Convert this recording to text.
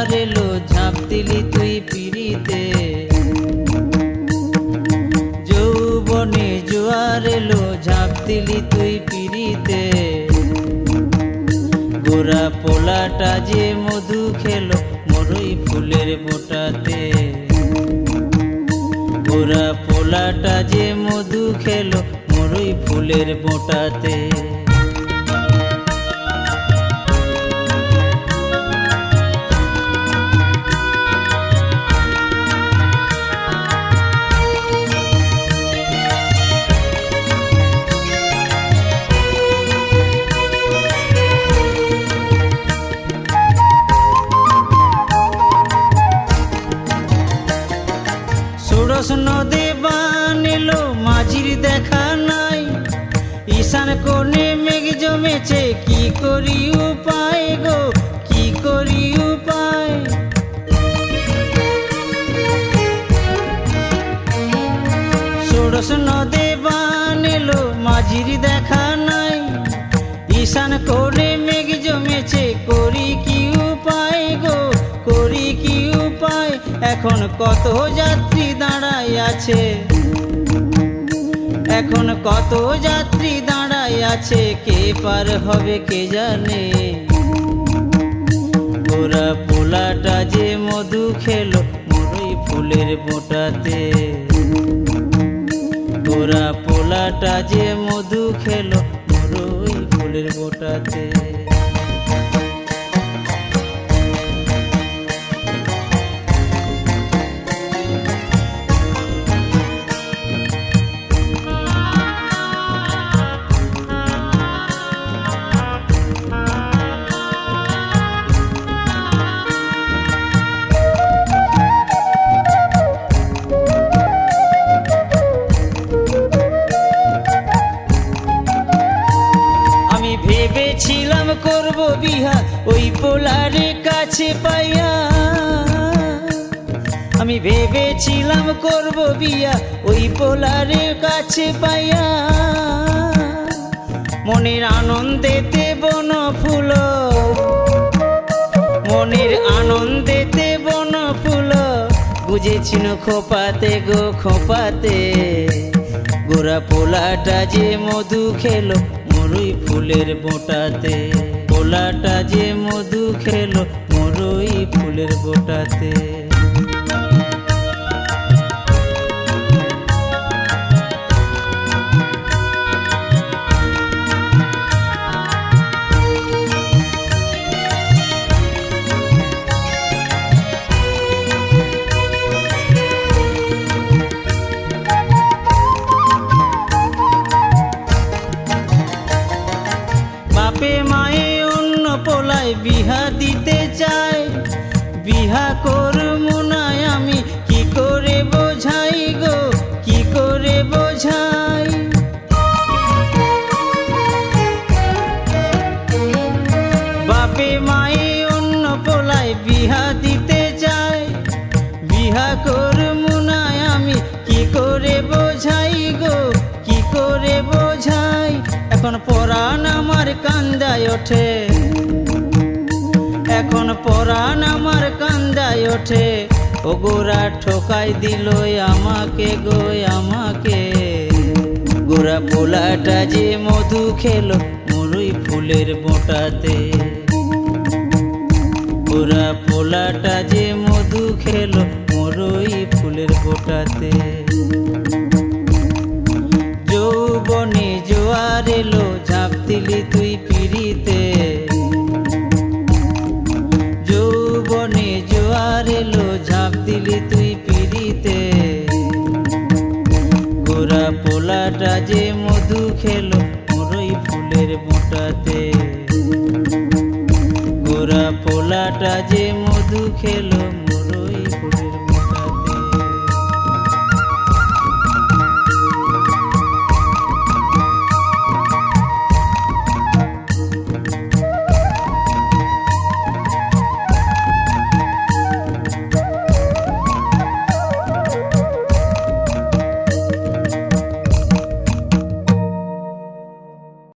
জোয়ার এলো ঝাঁপ দিলি তুই পিড়িতে। যৌবনে জোয়ার এলো ঝাঁপ দিলি তুই পিড়িতে। গোরা পোলাটা যে মধু খেলো মরুই ফুলের বোটাতে। গোরা পোলাটা যে মধু খেলো মরুই ফুলের বোটাতে। ষোড়শ নদে বান এলো মাঝির দেখা নাই। ঈশান কোণে মেঘ জমেছে কি করি উপায় গো, কি করি উপায়। ষোড়শ নদে বান এলো মাঝির দেখা নাই। ঈশান কোণে মেঘ জমেছে করি কি উপায় গো, করি কি উপায়। এখন কত যাত্রী দাঁড়াই আছে, এখন কত যাত্রী দাঁড়াই আছে, কে পার হবে কে জানে। গোরা পোলাটা যে মধু খেলো মরুই ফুলের বোটাতে। গোরা পোলাটা যে মধু খেলো মরুই ফুলের বোটাতে। ভেবেছিলাম করব বিহা ওই পোলারে কাছে পাইয়া। আমি ভেবেছিলাম করব বিয়া ওই পোলারে কাছে পাইয়া। মনের আনন্দেতে বন ফুল, মনের আনন্দেতে বন ফুল, বুঝেছিল খোপাতে গো খোপাতে। গোরা পোলাটা যে মধু খেলো মরুই ফুলের বোটাতে। পোলাটা যে মধু খেলো মরুই ফুলের বোটাতে। বাপে মায়ে অন্য পোলায় বিহা দিতে চায়। বিহা করবো না আমি কি করে বোঝাই গো, কি করে বোঝাই। বাপে মায়ে অন্য পোলায় বিহা দিতে চায়। বিহা করবো না আমি কি করে বোঝাই গো, কি করে বোঝাই। এখন পরাণ আমার কান্দায় ওঠে, এখন পরাণ আমার কান্দায় ওঠে। ও গোরা ঠকাই দিল আমাকে গো আমাকে। গোরা পোলাটা যে মধু খেলো মরুই ফুলের বোটাতে। গোরা পোলাটা যে মধু খেলো মরুই ফুলের বোটাতে। যৌবনে জোয়ার এলো ঝাঁপ দিলি তুই পিড়িতে। যৌবনে জোয়ার এলো ঝাঁপ দিলি তুই পিড়িতে। গোরা পোলাটা যে মধু খেলো মরুই ফুলের বোটাতে। গোরা পোলাটা যে মধু খেলো